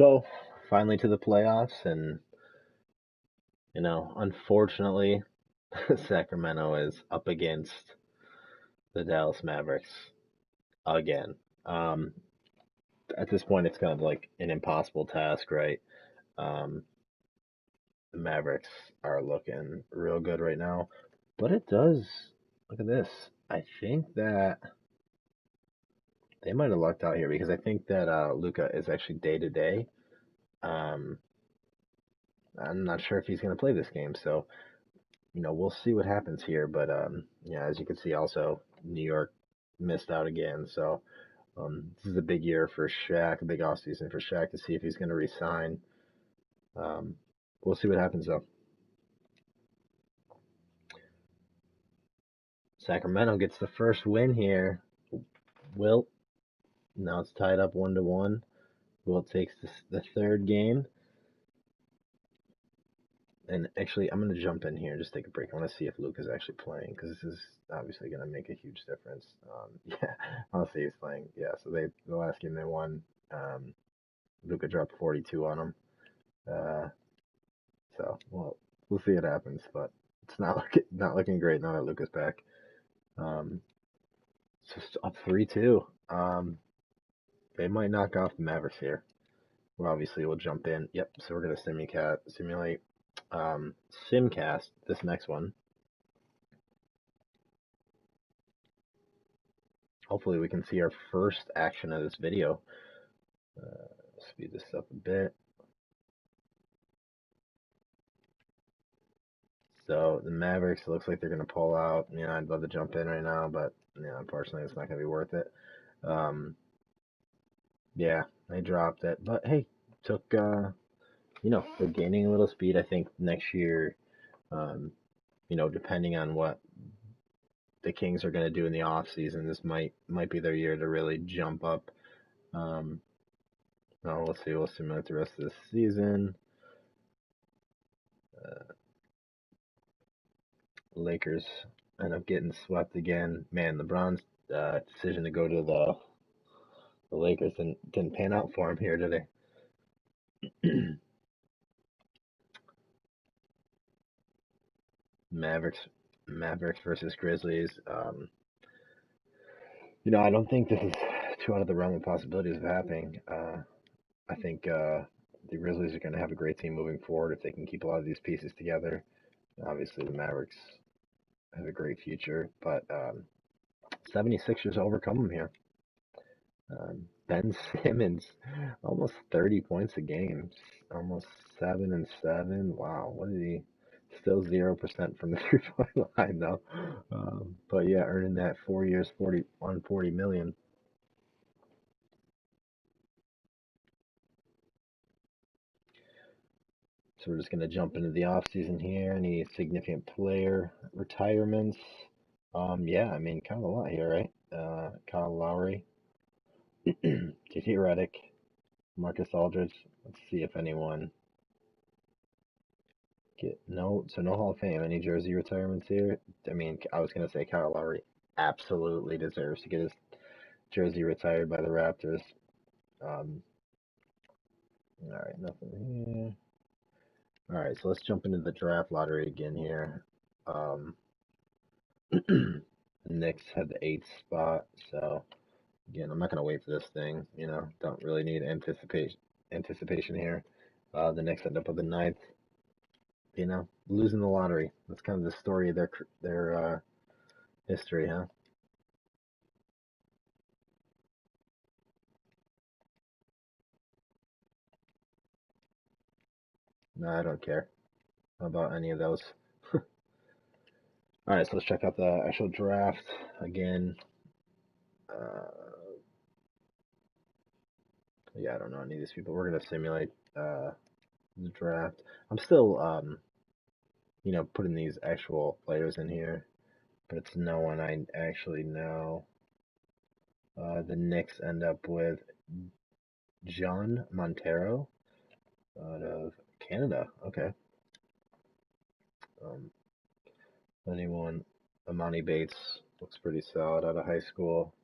So, finally to the playoffs, and unfortunately, Sacramento is up against the Dallas Mavericks again. Um, at this point, it's kind of like an impossible task, right? Um, the Mavericks are looking real good right now, but it does. Look at this. I think that they might have lucked out here because I think that Luca is actually day to day. Um, I'm not sure if he's going to play this game, so we'll see what happens here. But yeah, as you can see, also New York missed out again. So this is a big year for Shaq, a big offseason for Shaq to see if he's going to resign. Um, we'll see what happens though. Sacramento gets the first win here. Wilt, now it's tied up 1-1. Wilt takes the third game. And actually, I'm going to jump in here and just take a break. I want to see if Luke is actually playing because this is obviously going to make a huge difference. Yeah, I want to see he's playing. Yeah, so the last game they won, Luca dropped 42 on them. Uh, so we'll see what happens, but it's not looking great now that Luca's back. Um, it's just up 3-2. They might knock off the Mavericks here. Well, obviously we'll jump in. Yep. So we're gonna simulate Simcast this next one. Hopefully we can see our first action of this video. Speed this up a bit. So the Mavericks, looks like they're going to pull out. I'd love to jump in right now, but unfortunately it's not going to be worth it. Yeah, they dropped it. But hey, took, they're gaining a little speed. I think next year, um, depending on what the Kings are going to do in the off season, this might be their year to really jump up. No, we'll see. We'll simulate the rest of the season. Lakers end up getting swept again. Man, LeBron's decision to go to the Lakers didn't pan out for him here today. Mavericks Mavericks versus Grizzlies. I don't think this is too out of the realm of possibilities of happening. I think the Grizzlies are going to have a great team moving forward if they can keep a lot of these pieces together. Obviously, the Mavericks have a great future, but 76ers overcome them here. Ben Simmons, almost 30 points a game, almost 7 and 7. Wow, what did he? Still 0% from the 3-point line though. But yeah, earning that 4 years, 40 million. So we're just gonna jump into the off season here. Any significant player retirements? Yeah, I mean, kind of a lot here, right? Kyle Lowry, JT Redick, Marcus Aldridge. Let's see if anyone no Hall of Fame. Any jersey retirements here? I mean, I was gonna say Kyle Lowry absolutely deserves to get his jersey retired by the Raptors. Um, all right, nothing here. All right, so let's jump into the draft lottery again here. The Knicks had the eighth spot, so again, I'm not gonna wait for this thing. Don't really need anticipation here. The Knicks end up with the ninth. Losing the lottery. That's kind of the story of their history, huh? No, I don't care about any of those. All right, so let's check out the actual draft again. Uh, yeah, I don't know any of these people. We're gonna simulate the draft. I'm still, putting these actual players in here, but it's no one I actually know. The Knicks end up with John Montero out of Canada. Okay. Um, anyone? Amani Bates looks pretty solid out of high school.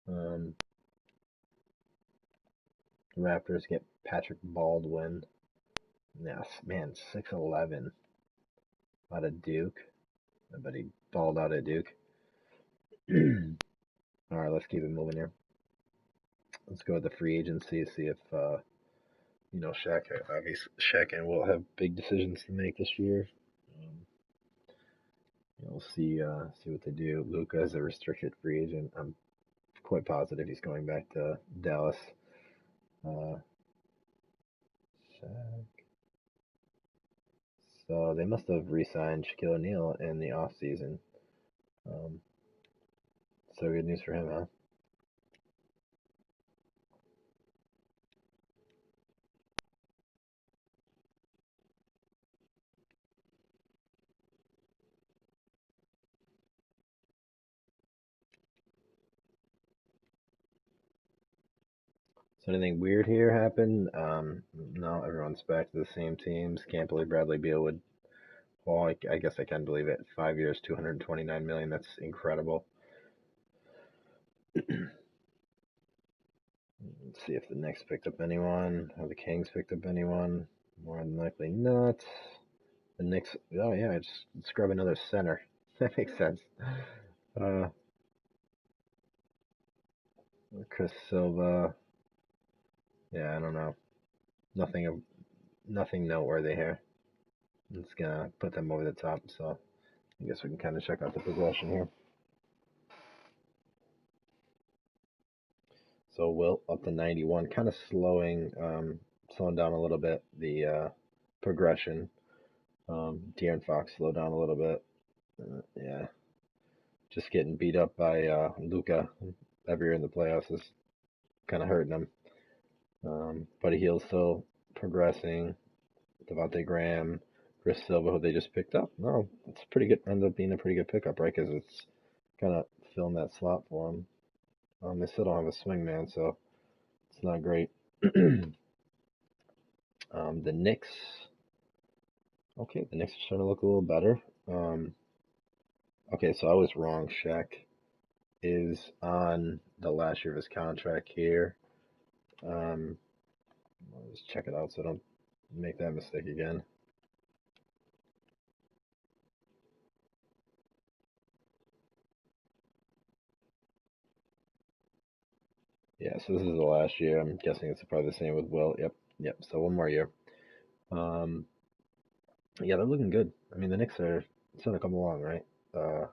Um, Raptors get Patrick Baldwin. Yes, man, 6'11" out of Duke. I bet he balled out at Duke. All right, let's keep it moving here. Let's go with the free agency. See if Shaq. Obviously, Shaq and Wilt have big decisions to make this year. Um, we'll see what they do. Luka is a restricted free agent. I'm quite positive he's going back to Dallas. Uh, Shaq. So they must have re-signed Shaquille O'Neal in the off season. Um, so good news for him, huh? So anything weird here happen? No, everyone's back to the same teams. Can't believe Bradley Beal would. Well, I guess I can believe it. 5 years, 229 million. That's incredible. Let's see if the Knicks picked up anyone, or the Kings picked up anyone. More than likely not. The Knicks. Oh yeah, just grab another center. That makes sense. Uh, Chris Silva. Yeah, I don't know. Nothing noteworthy here. It's gonna put them over the top. So I guess we can kind of check out the progression here. So Wilt up to 91, kind of slowing down a little bit the progression. De'Aaron Fox slowed down a little bit. Yeah, just getting beat up by Luka every year in the playoffs is kind of hurting him. Buddy Hield's still progressing. Devontae Graham, Chris Silva, who they just picked up. No, it's pretty good. Ended up being a pretty good pickup, right? Because it's kind of filling that slot for him. They still don't have a swing man, so it's not great. The Knicks. Okay, the Knicks are starting to look a little better. Okay, so I was wrong. Shaq is on the last year of his contract here. I'll just check it out so I don't make that mistake again. Yeah, so this is the last year. I'm guessing it's probably the same with Will. Yep. So one more year. Um, yeah, they're looking good. I mean, the Knicks are starting to come along, right? Uh,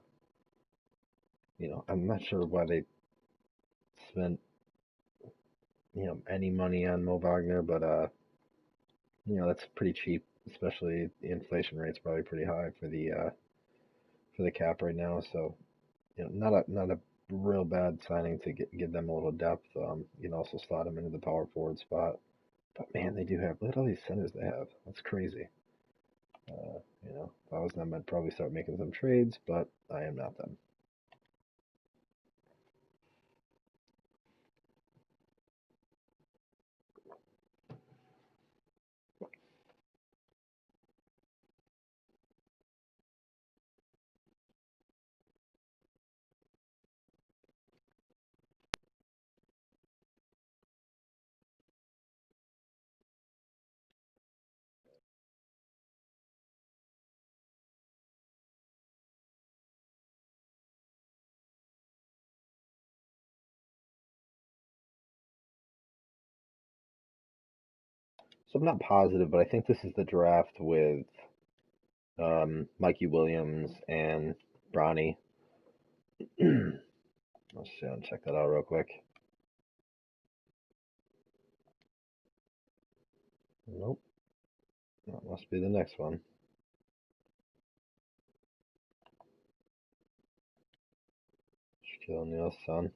I'm not sure why they spent any money on Mo Wagner, but that's pretty cheap, especially the inflation rate's probably pretty high for the cap right now. So not a real bad signing to give them a little depth. You can also slot them into the power forward spot. But man, they do have look at all these centers they have. That's crazy. If I was them, I'd probably start making some trades, but I am not them. So I'm not positive, but I think this is the draft with Mikey Williams and Bronny. Let's see, I'll check that out real quick. Nope, that must be the next one. Shaquille O'Neal's son.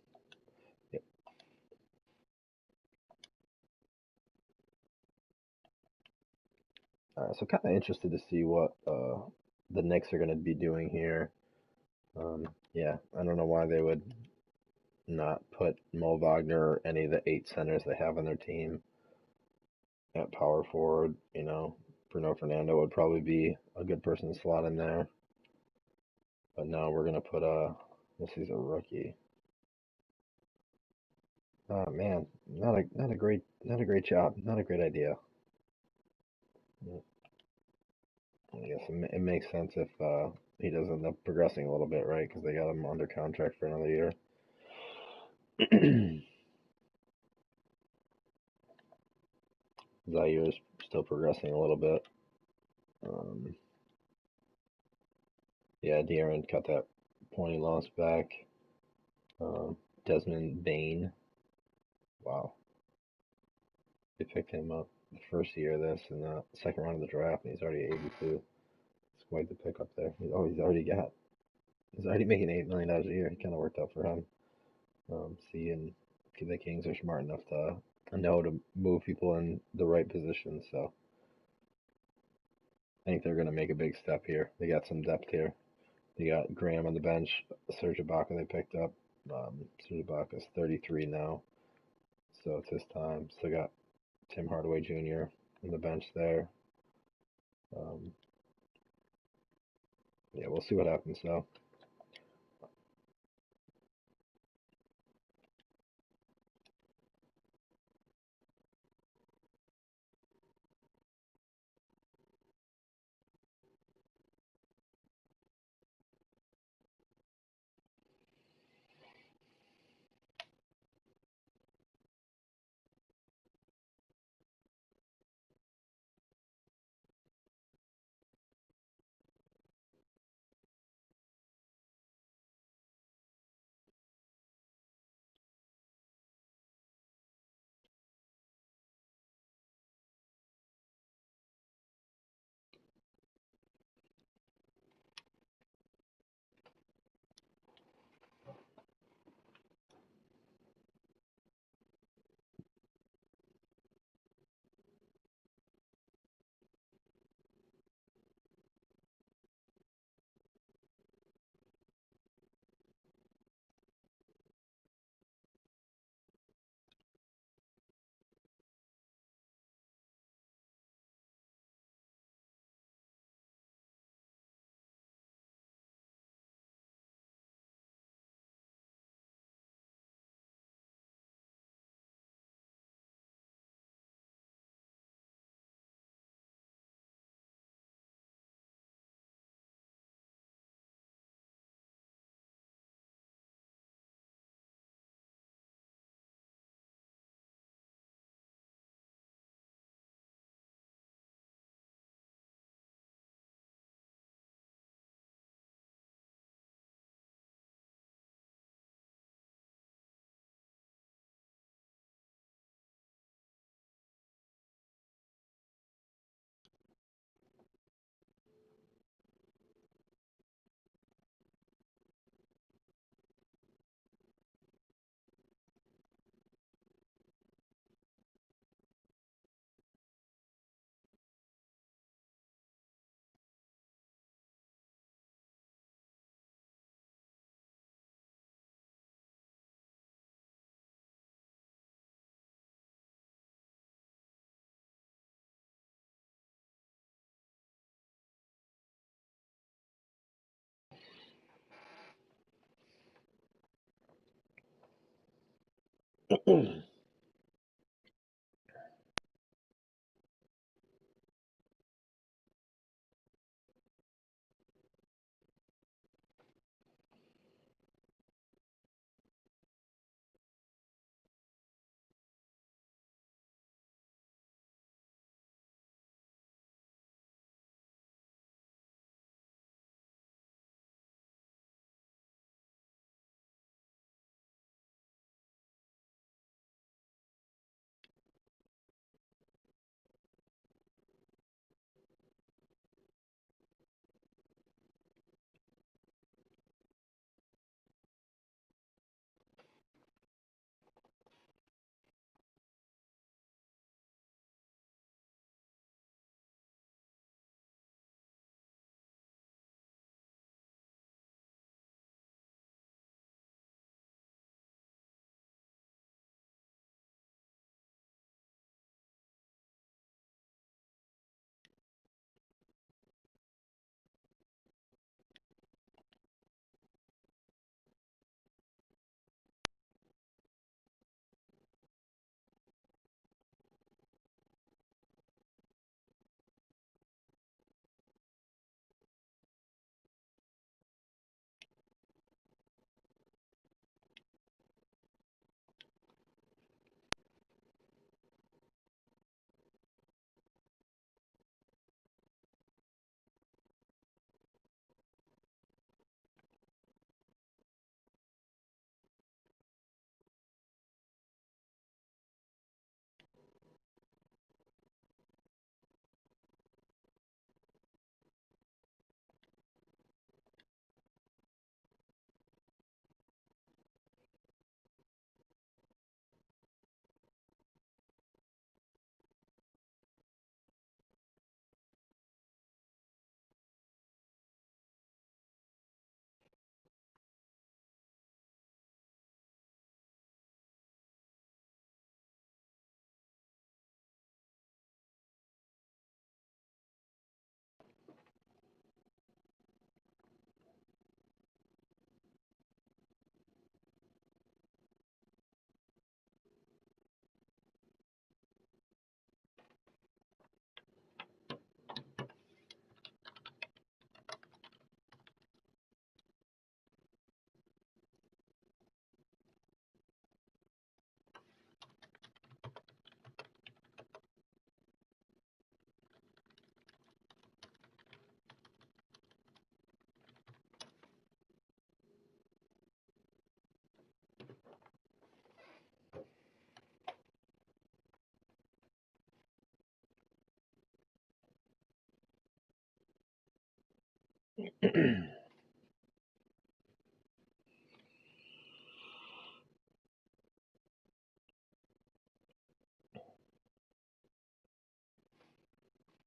Yep. So kind of interested to see what the Knicks are going to be doing here. Yeah, I don't know why they would not put Mo Wagner or any of the 8 centers they have on their team at power forward. Bruno Fernando would probably be a good person to slot in there. But no, we're gonna put this is a rookie. Oh man, not a great job, not a great idea. Mm, I guess it makes sense if he does end up progressing a little bit, right? Because they got him under contract for another year. Zaire is still progressing a little bit. Um, yeah, De'Aaron got that point he lost back. Um, Desmond Bain, wow, they picked him up the first year of this in the second round of the draft, and he's already 82. It's quite the pickup there. He's already making $8 million a year. He kind of worked out for him. And the Kings are smart enough to know to move people in the right position. So I think they're going to make a big step here. They got some depth here. They got Graham on the bench, Serge Ibaka they picked up. Serge Ibaka's 33 now, so it's his time. Still got Tim Hardaway Jr. on the bench there. Um, yeah, we'll see what happens though.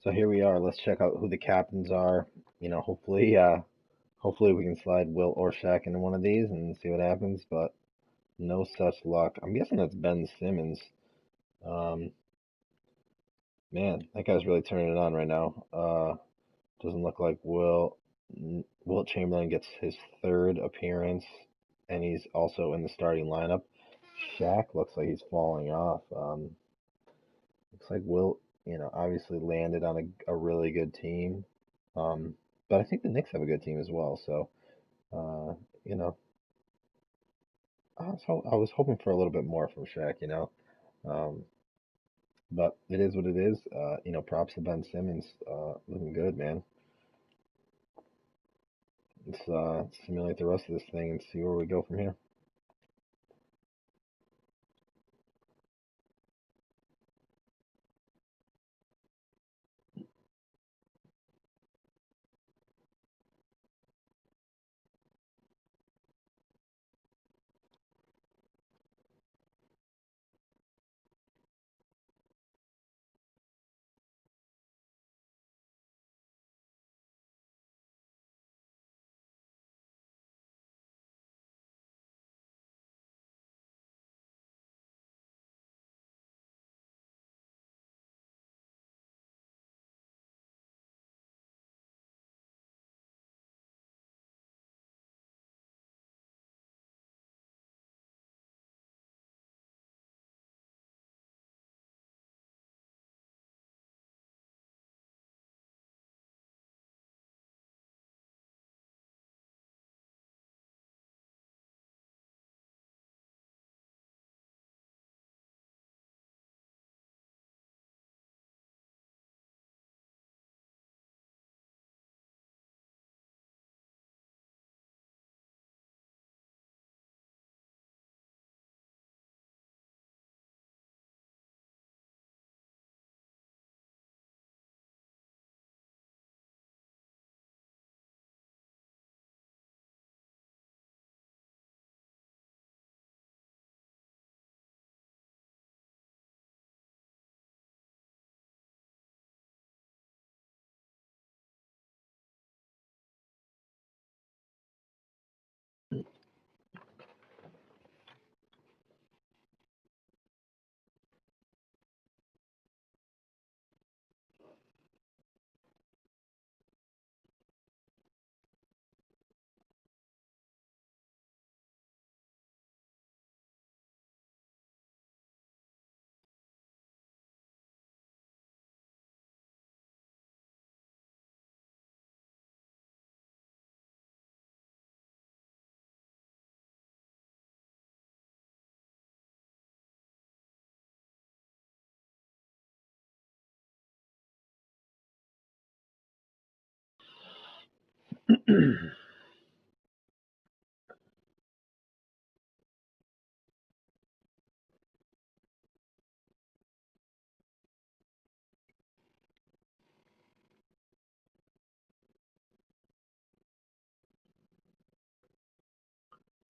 So here we are. Let's check out who the captains are. Hopefully we can slide Wilt or Shaq into one of these and see what happens. But no such luck. I'm guessing that's Ben Simmons. Um, Man, that guy's really turning it on right now. Doesn't look like Wilt Chamberlain gets his third appearance, and he's also in the starting lineup. Shaq looks like he's falling off. Looks like Wilt, obviously landed on a really good team. Um, but I think the Knicks have a good team as well. So, uh, you know, I was hoping for a little bit more from Shaq. Um, but it is what it is. Props to Ben Simmons. Looking good, man. Let's simulate the rest of this thing and see where we go from here.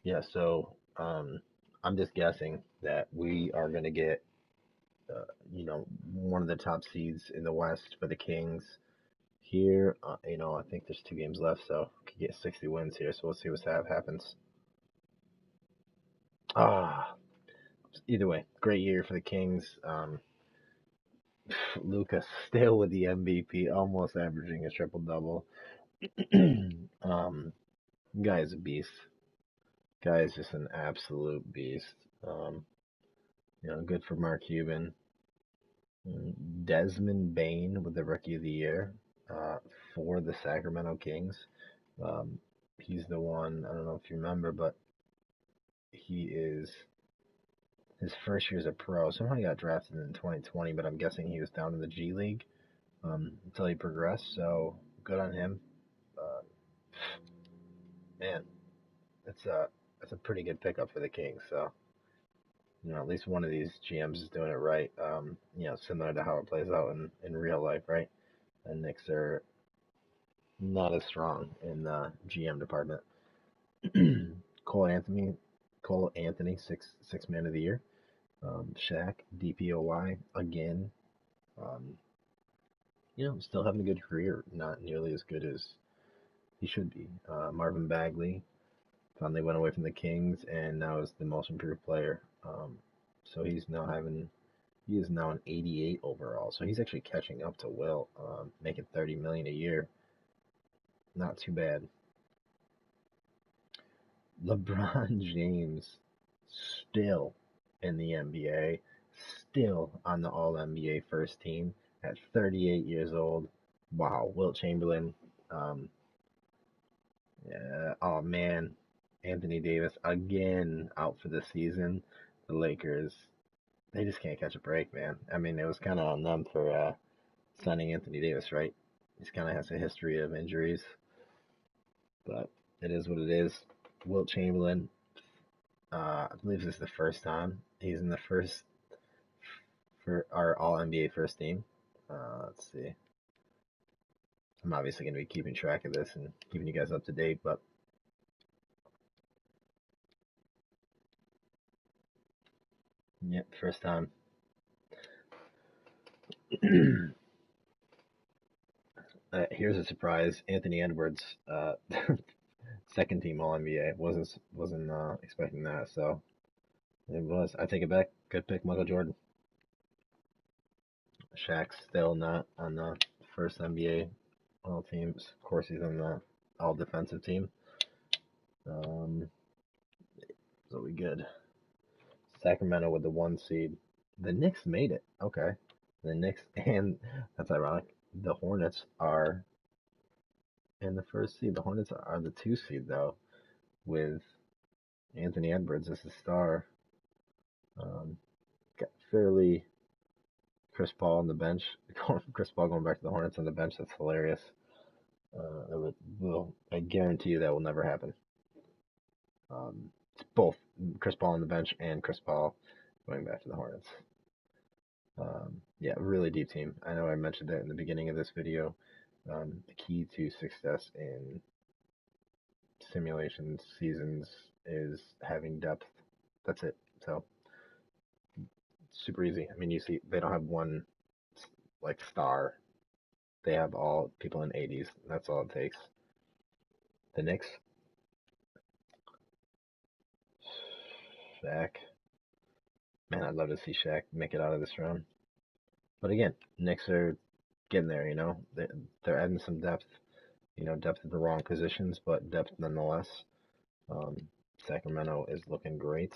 Yeah, so I'm just guessing that we are going to get, one of the top seeds in the West for the Kings here. I think there's 2 games left, so we could get 60 wins here. So we'll see what happens. Ah, Either way, great year for the Kings. Lucas still with the MVP, almost averaging a triple double. Guy is a beast. Guy is just an absolute beast. Good for Mark Cuban. Desmond Bain with the Rookie of the Year uh, for the Sacramento Kings. Um, he's the one. I don't know if you remember, but he is his first year as a pro. Somehow he got drafted in 2020, but I'm guessing he was down in the G League until he progressed. So good on him. Uh, Man, it's a pretty good pickup for the Kings. So at least one of these GMs is doing it right. Similar to how it plays out in real life, right? And Knicks are not as strong in the GM department. Cole Anthony, Cole Anthony, six man of the year. Shaq, DPOY again. Um, still having a good career, not nearly as good as he should be. Marvin Bagley finally went away from the Kings and now is the most improved player. So he is now an 88 overall. So he's actually catching up to Wilt, making 30 million a year. Not too bad. LeBron James still in the NBA, still on the All NBA first team at 38 years old. Wow, Wilt Chamberlain. Um, yeah, oh man, Anthony Davis again out for the season. The Lakers, they just can't catch a break, man. I mean, it was kind of on them for signing Anthony Davis, right? He kind of has a history of injuries, but it is what it is. Wilt Chamberlain, I believe this is the first time he's in the first for our All NBA first team. Let's see. I'm obviously going to be keeping track of this and keeping you guys up to date, but yeah, first time. Here's a surprise: Anthony Edwards, second team All NBA. Wasn't expecting that, so it was. I take it back. Good pick, Michael Jordan. Shaq's still not on the first NBA All teams. Of course, he's on the All defensive team. Um, so we good. Sacramento with the 1 seed. The Knicks made it. Okay. The Knicks and that's ironic. The Hornets are in the first seed. The Hornets are the 2 seed though, with Anthony Edwards as the star. Got fairly Chris Paul on the bench. Chris Paul going back to the Hornets on the bench. That's hilarious. I guarantee you that will never happen. It's both Chris Paul on the bench and Chris Paul going back to the Hornets. Yeah, really deep team. I know I mentioned that in the beginning of this video. The key to success in simulation seasons is having depth. That's it. So super easy. I mean, you see, they don't have one like star. They have all people in 80s. That's all it takes. The Knicks, Shaq. Man, I'd love to see Shaq make it out of this round. But again, Knicks are getting there. They're adding some depth. Depth at the wrong positions, but depth nonetheless. Um, Sacramento is looking great.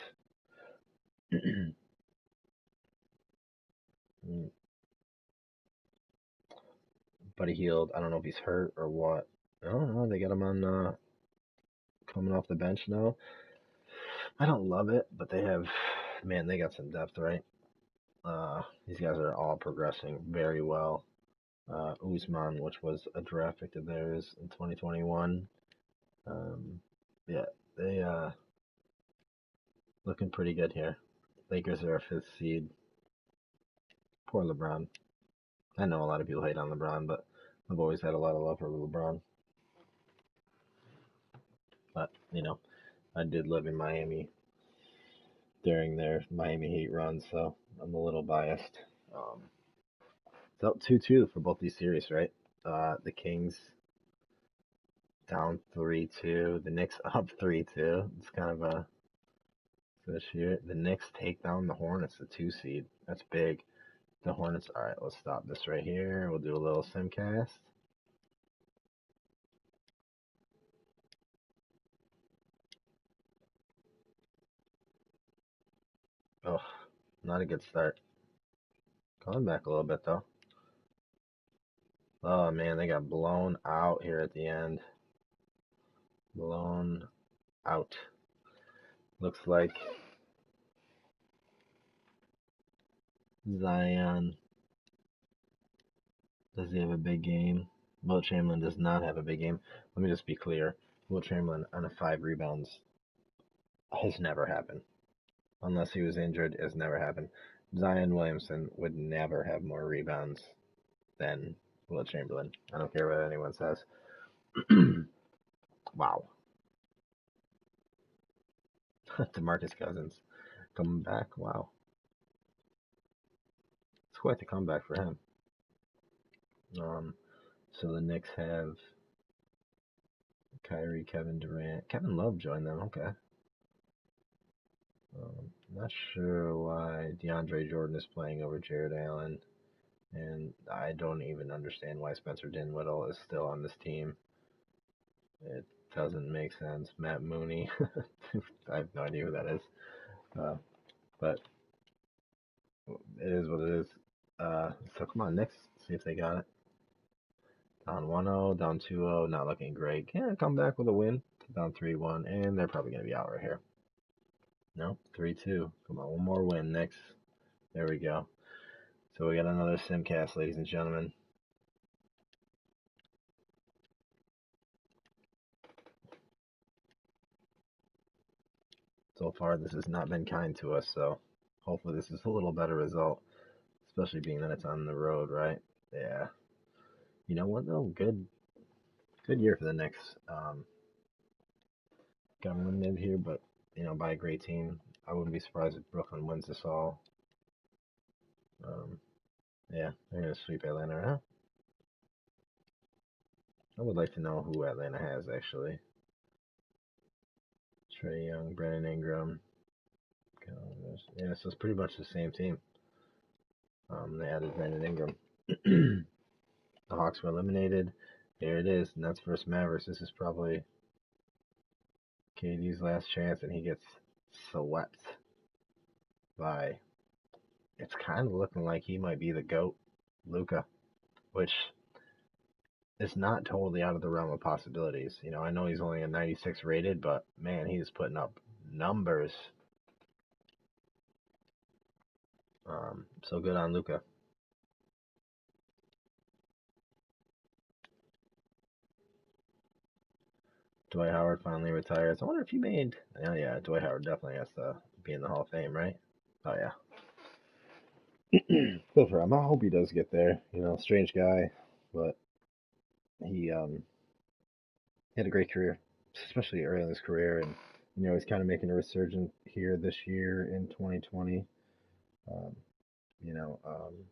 Buddy Hield, I don't know if he's hurt or what. I don't know. They got him on coming off the bench now. I don't love it, but man, they got some depth, right? These guys are all progressing very well. Usman, which was a draft pick of theirs in 2021. Yeah, they looking pretty good here. Lakers are a 5th seed. Poor LeBron. I know a lot of people hate on LeBron, but I've always had a lot of love for LeBron. But I did live in Miami during their Miami Heat run, so I'm a little biased. So 2-2 for both these series, right? The Kings down 3-2. The Knicks up 3-2. It's kind of a fish here. The Knicks take down the Hornets, the 2 seed. That's big. The Hornets. All right, let's stop this right here. We'll do a little simcast. Oh, not a good start. Coming back a little bit though. Oh man, they got blown out here at the end. Blown out. Looks like Zion. Does he have a big game? Wilt Chamberlain does not have a big game. Let me just be clear. Wilt Chamberlain on a 5 rebounds has never happened. Unless he was injured, has never happened. Zion Williamson would never have more rebounds than Wilt Chamberlain. I don't care what anyone says. Wow. DeMarcus Cousins coming back. Wow. It's quite the comeback for him. So the Knicks have Kyrie, Kevin Durant. Kevin Love joined them. Okay. Not sure why DeAndre Jordan is playing over Jared Allen. And I don't even understand why Spencer Dinwiddie is still on this team. It doesn't make sense. Matt Mooney. I have no idea who that is. But it is what it is. So come on, Knicks. See if they got it. Down 1-0, down 2-0, not looking great. Can come back with a win. Down 3-1, and they're probably going to be out right here. No, 3-2. Come on, one more win, Knicks. There we go. So we got another simcast, ladies and gentlemen. So far, this has not been kind to us, so hopefully this is a little better result, especially being that it's on the road, right? Yeah. You know what, though? Good year for the Knicks. Got eliminated here, but, by a great team. I wouldn't be surprised if Brooklyn wins this all. Yeah, they're going to sweep Atlanta, huh? I would like to know who Atlanta has, actually. Trae Young, Brandon Ingram. Yeah, so it's pretty much the same team. They added Brandon Ingram. The Hawks were eliminated. There it is. Nets versus Mavericks. This is probably KD's last chance, and he gets swept by. It's kind of looking like he might be the GOAT, Luka, which is not totally out of the realm of possibilities. I know he's only a 96 rated, but man, he's putting up numbers. So good on Luka. Dwight Howard finally retires. I wonder if he made. Oh, yeah, Dwight Howard definitely has to be in the Hall of Fame, right? Oh, yeah. Good for him. I hope he does get there. Strange guy, but he had a great career, especially early in his career. And, he's kind of making a resurgence here this year in 2020. Um, you know, um,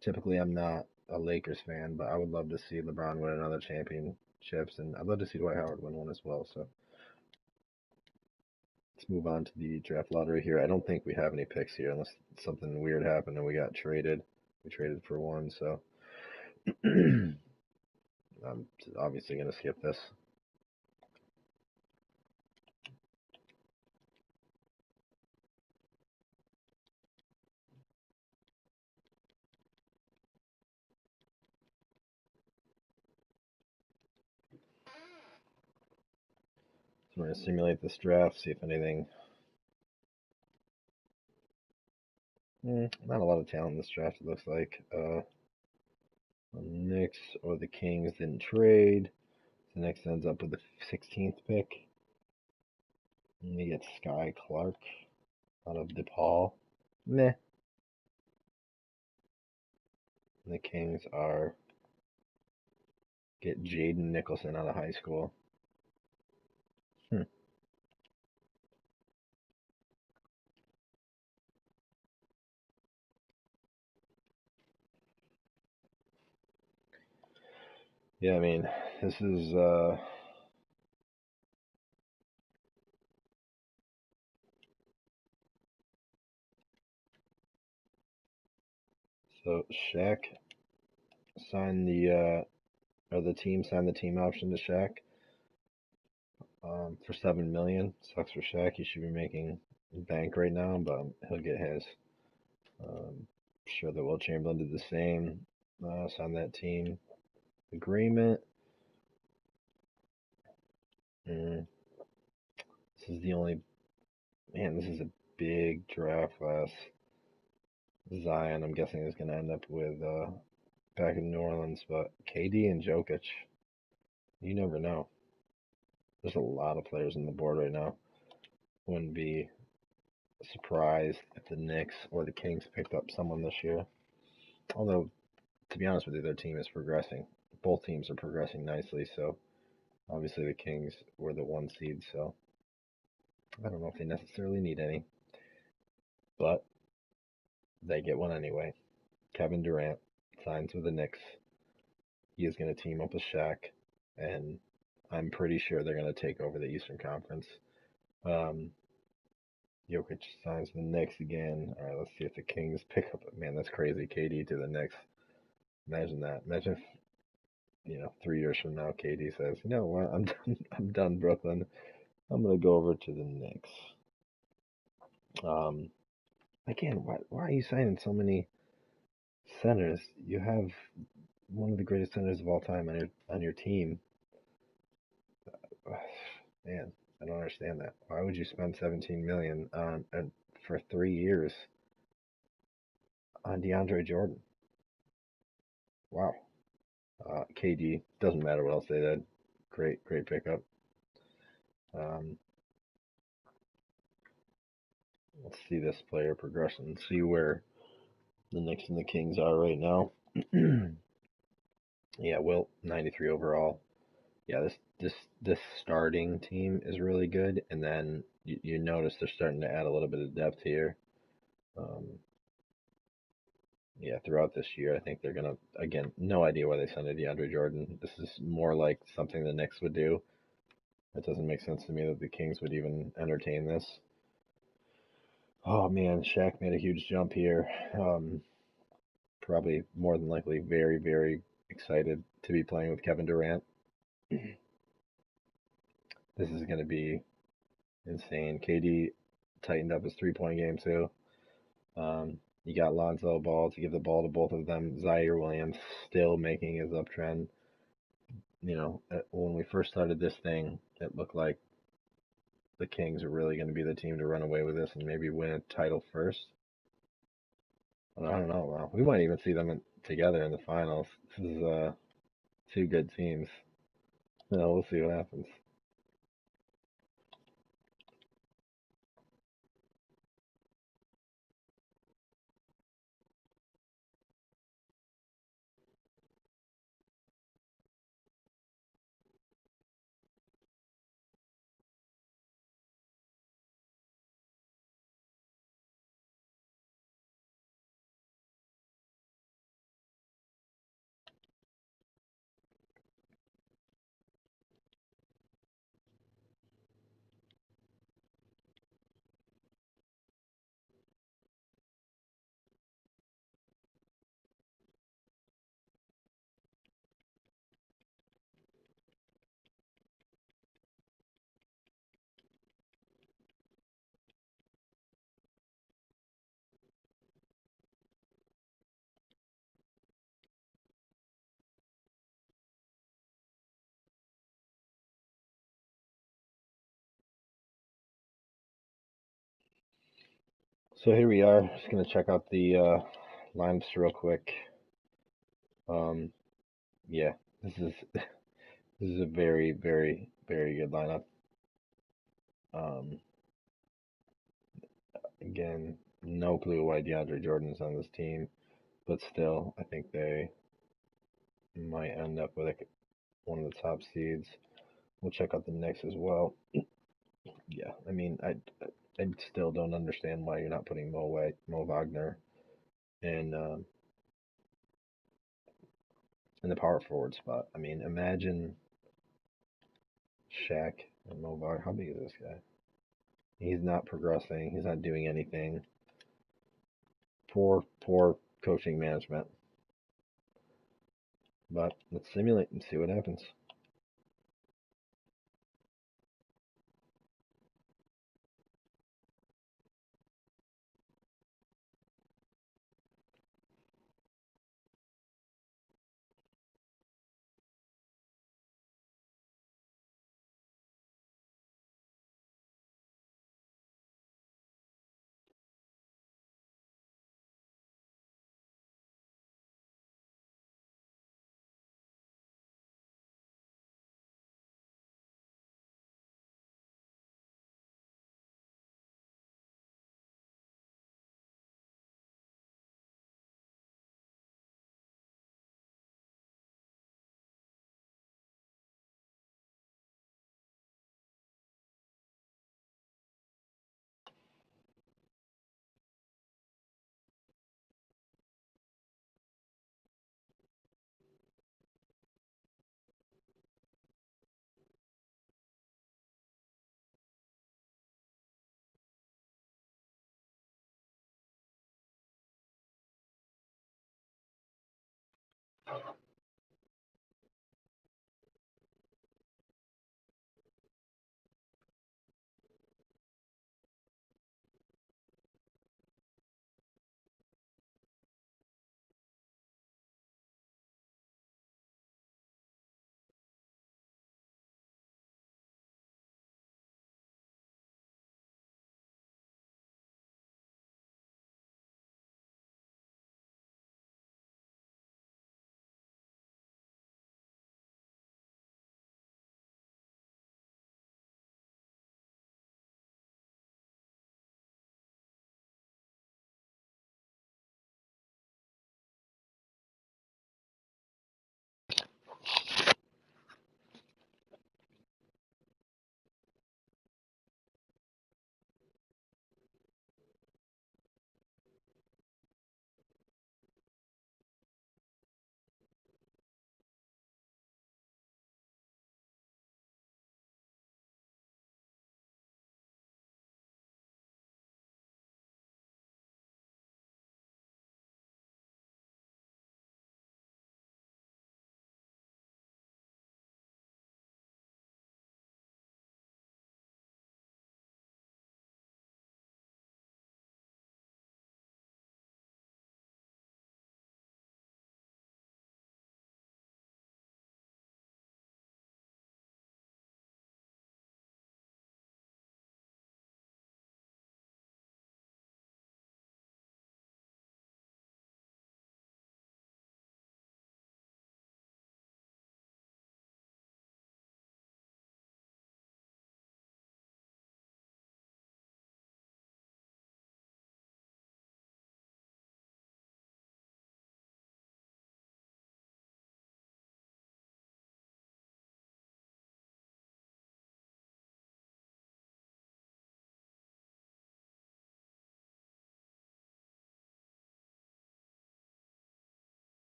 Typically I'm not a Lakers fan, but I would love to see LeBron win another championships, and I'd love to see Dwight Howard win one as well. So let's move on to the draft lottery here. I don't think we have any picks here unless something weird happened and we got traded. We traded for one, so I'm obviously going to skip this. So we're going to simulate this draft, see if anything. Not a lot of talent in this draft, it looks like. The Knicks or the Kings didn't trade. The Knicks ends up with the 16th pick. And we get Sky Clark out of DePaul. Meh. And the Kings get Jaden Nicholson out of high school. Yeah, I mean, this is so Shaq signed or the team signed the team option to Shaq for $7 million. Sucks for Shaq. He should be making bank right now, but he'll get his. Sure that Will Chamberlain did the same. Signed that team agreement. This is the only This is a big draft class. Zion, I'm guessing, is going to end up with back in New Orleans, but KD and Jokic, you never know. There's a lot of players on the board right now. Wouldn't be surprised if the Knicks or the Kings picked up someone this year. Although, to be honest with you, their team is progressing both teams are progressing nicely. So obviously the Kings were the 1 seed, so I don't know if they necessarily need any, but they get one anyway. Kevin Durant signs with the Knicks. He is going to team up with Shaq, and I'm pretty sure they're going to take over the Eastern Conference. Um, Jokic signs with the Knicks again. All right, let's see if the Kings pick up. Man, that's crazy. KD to the Knicks. Imagine that. Imagine if 3 years from now, KD says, "You know what? I'm done. I'm done, Brooklyn. I'm gonna go over to the Knicks." Um, Again, why are you signing so many centers? You have one of the greatest centers of all time on your team. Man, I don't understand that. Why would you spend 17 million on and for 3 years on DeAndre Jordan? Wow. KD doesn't matter what else they did. Great pickup. Um, let's see this player progression. See where the Knicks and the Kings are right now. Yeah, Wilt 93 overall. Yeah, this starting team is really good, and then you notice they're starting to add a little bit of depth here. Um, yeah, throughout this year, I think they're gonna again. No idea why they signed DeAndre Jordan. This is more like something the Knicks would do. It doesn't make sense to me that the Kings would even entertain this. Oh man, Shaq made a huge jump here. Probably more than likely very excited to be playing with Kevin Durant. This is going to be insane. KD tightened up his 3-point game too. You got Lonzo Ball to give the ball to both of them. Zaire Williams still making his uptrend. When we first started this thing, it looked like the Kings are really going to be the team to run away with this and maybe win a title first. I don't know. Well, we might even see them together in the finals. This is two good teams. We'll see what happens. So here we are. Just gonna check out the lineups real quick. Um, yeah, this is this is a very good lineup. Um, Again, no clue why DeAndre Jordan's on this team, but still, I think they might end up with one of the top seeds. We'll check out the Knicks as well. Yeah, I mean, I still don't understand why you're not putting Mo Wagner in in the power forward spot. I mean, imagine Shaq and Mo Wagner. How big is this guy? He's not progressing. He's not doing anything. Poor coaching management. But let's simulate and see what happens.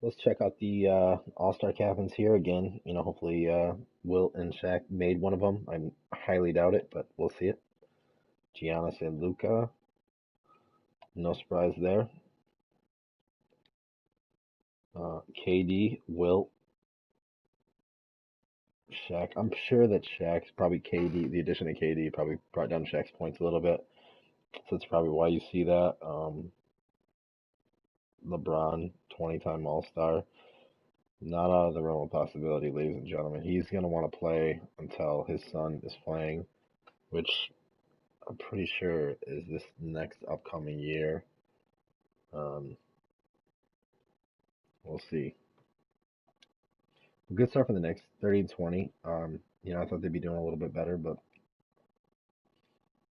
Let's check out the All-Star cabins here again. Hopefully Wilt and Shaq made one of them. I highly doubt it, but we'll see it. Giannis and Luca, no surprise there. KD, Wilt, Shaq. I'm sure that Shaq's probably KD. The addition of KD probably brought down Shaq's points a little bit, so that's probably why you see that. LeBron, 20-time All-Star. Not out of the realm of possibility, ladies and gentlemen. He's going to want to play until his son is playing, which I'm pretty sure is this next upcoming year. Um, we'll see. Good start for the Knicks, 30 and 20. I thought they'd be doing a little bit better, but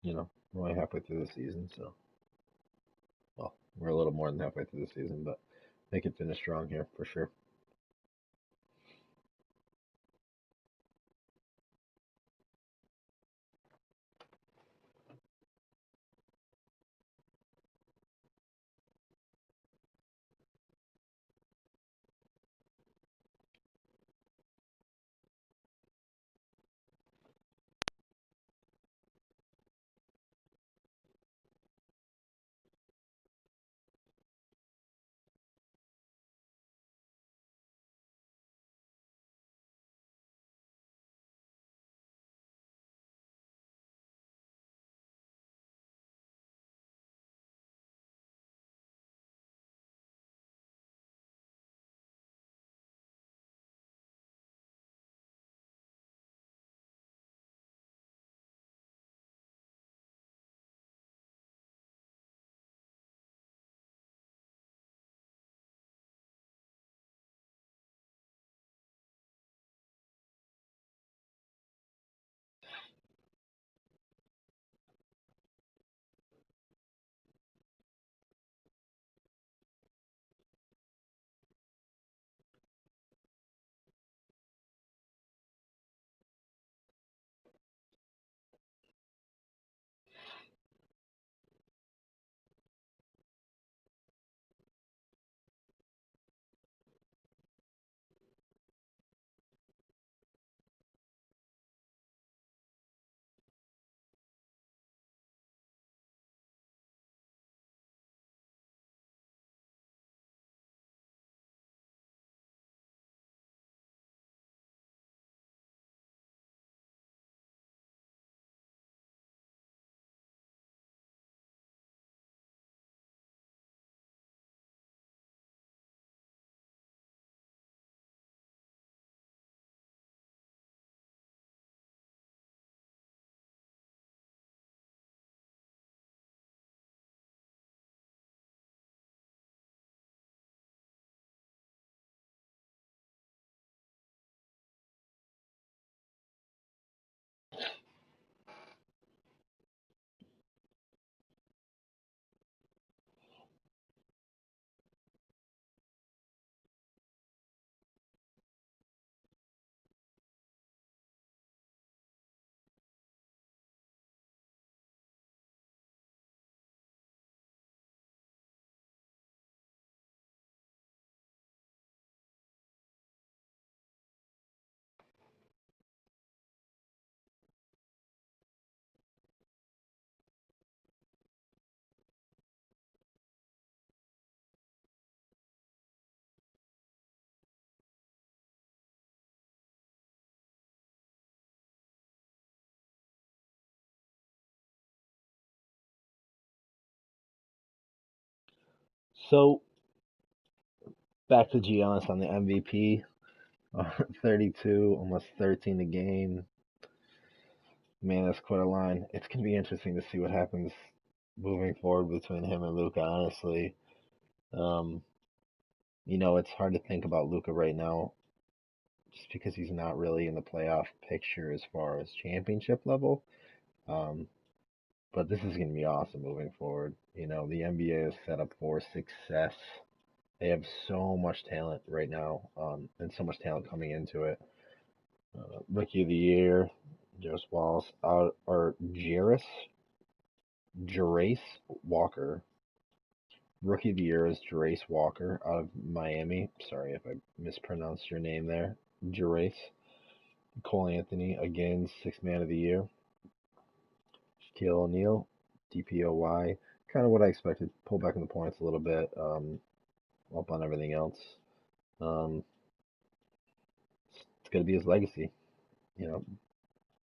we're only halfway through the season, so well, we're a little more than halfway through the season, but they can finish strong here for sure. So back to Giannis on the MVP. 32, almost 13 a game. Man, that's quite a line. It's gonna be interesting to see what happens moving forward between him and Luca. Honestly, um, it's hard to think about Luca right now, just because he's not really in the playoff picture as far as championship level. Um, but this is gonna be awesome moving forward. The NBA is set up for success. They have so much talent right now, and so much talent coming into it. Rookie of the Year, Joe Wallace, or Jarace Walker. Rookie of the Year is Jarace Walker out of Miami. Sorry if I mispronounced your name there. Jarace. Cole Anthony, again, Sixth Man of the Year. Shaquille O'Neal, DPOY. Kind of what I expected. Pull back in the points a little bit, up on everything else. Um, it's going to be his legacy. You know,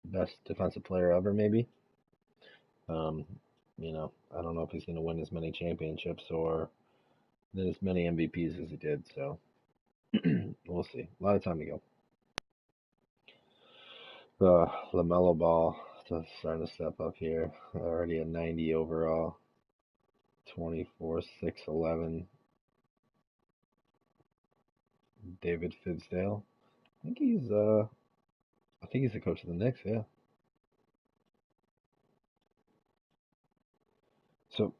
best defensive player ever, maybe. Um, I don't know if he's going to win as many championships or as many MVPs as he did. So we'll see. A lot of time to go. LaMelo Ball starting to step up here. Already a 90 overall. 24, 6, 11. David Fizdale. I think he's the coach of the Knicks. Yeah. So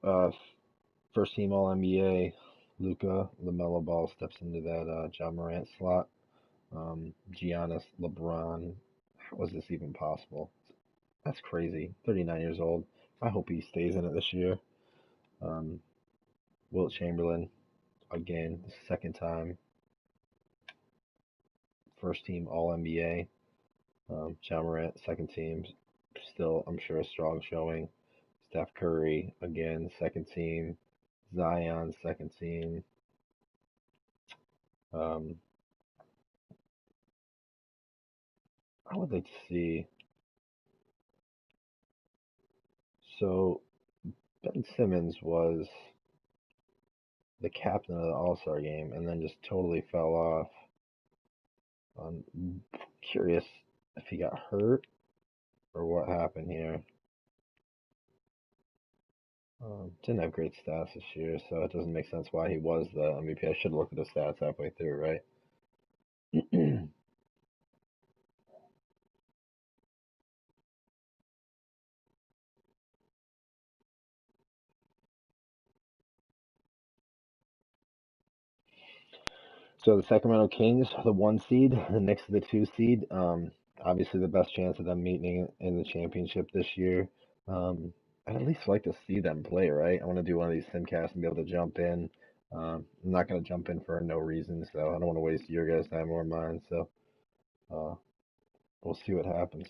first team All NBA. Luca LaMelo Ball steps into that John Morant slot. Giannis, LeBron. How is this even possible? That's crazy. 39 years old. I hope he stays in it this year. Um, Wilt Chamberlain, again, second time. First team All NBA. John Morant, second team. Still, I'm sure, a strong showing. Steph Curry, again, second team. Zion, second team. Um, I would like to see. So, Ben Simmons was the captain of the All Star game and then just totally fell off. I'm curious if he got hurt or what happened here. Didn't have great stats this year, so it doesn't make sense why he was the MVP. I should have looked at his stats halfway through, right? So the Sacramento Kings, the 1 seed, the Knicks, the 2 seed. Obviously, the best chance of them meeting in the championship this year. I'd at least like to see them play, right? I want to do one of these simcasts and be able to jump in. I'm not going to jump in for no reason, so I don't want to waste your guys' time or mine. So uh, we'll see what happens.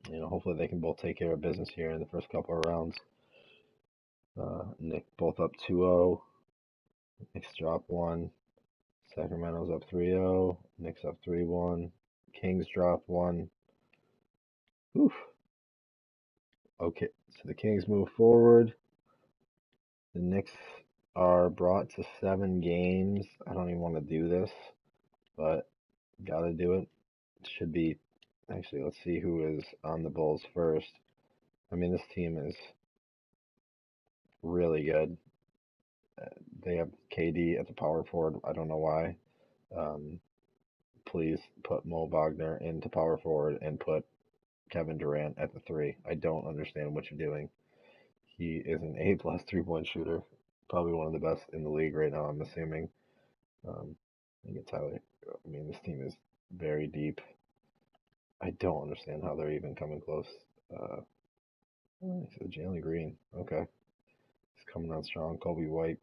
Hopefully they can both take care of business here in the first couple of rounds. Nick both up 2-0. Knicks drop one. Sacramento's up 3-0. Knicks up 3-1. Kings drop one. Oof. Okay, so the Kings move forward. The Knicks are brought to 7 games. I don't even want to do this, but gotta do it. It should be. Actually, let's see who is on the Bulls first. I mean, this team is really good. They have KD at the power forward. I don't know why. Um, please put Mo Wagner into power forward and put Kevin Durant at the 3. I don't understand what you're doing. He is an A+ 3-point shooter, probably one of the best in the league right now. I'm assuming. I get Tyler. I mean, this team is very deep. I don't understand how they're even coming close. Uh, so Jalen Green, okay, he's coming on strong. Kobe White,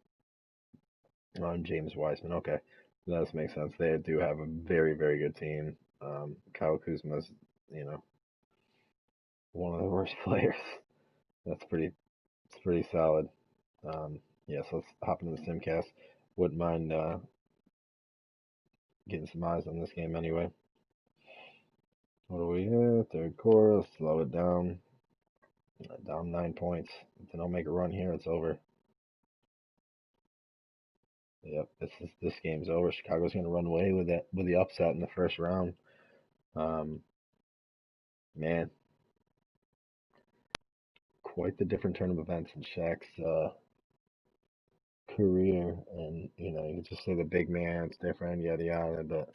James Wiseman, okay, that does make sense. They do have a very, very good team. Kyle Kuzma's, you know, one of the worst players. That's pretty. It's pretty solid. Yeah, so let's hop into the simcast. Wouldn't mind getting some eyes on this game anyway. What do we hit? Third quarter, let's slow it down. Down 9 points. If they don't make a run here, it's over. Yep, this game's over. Chicago's gonna run away with it with the upset in the first round. Um, man, quite the different turn of events in Shaq's career, and you can just say the big man, it's different, yada yada. But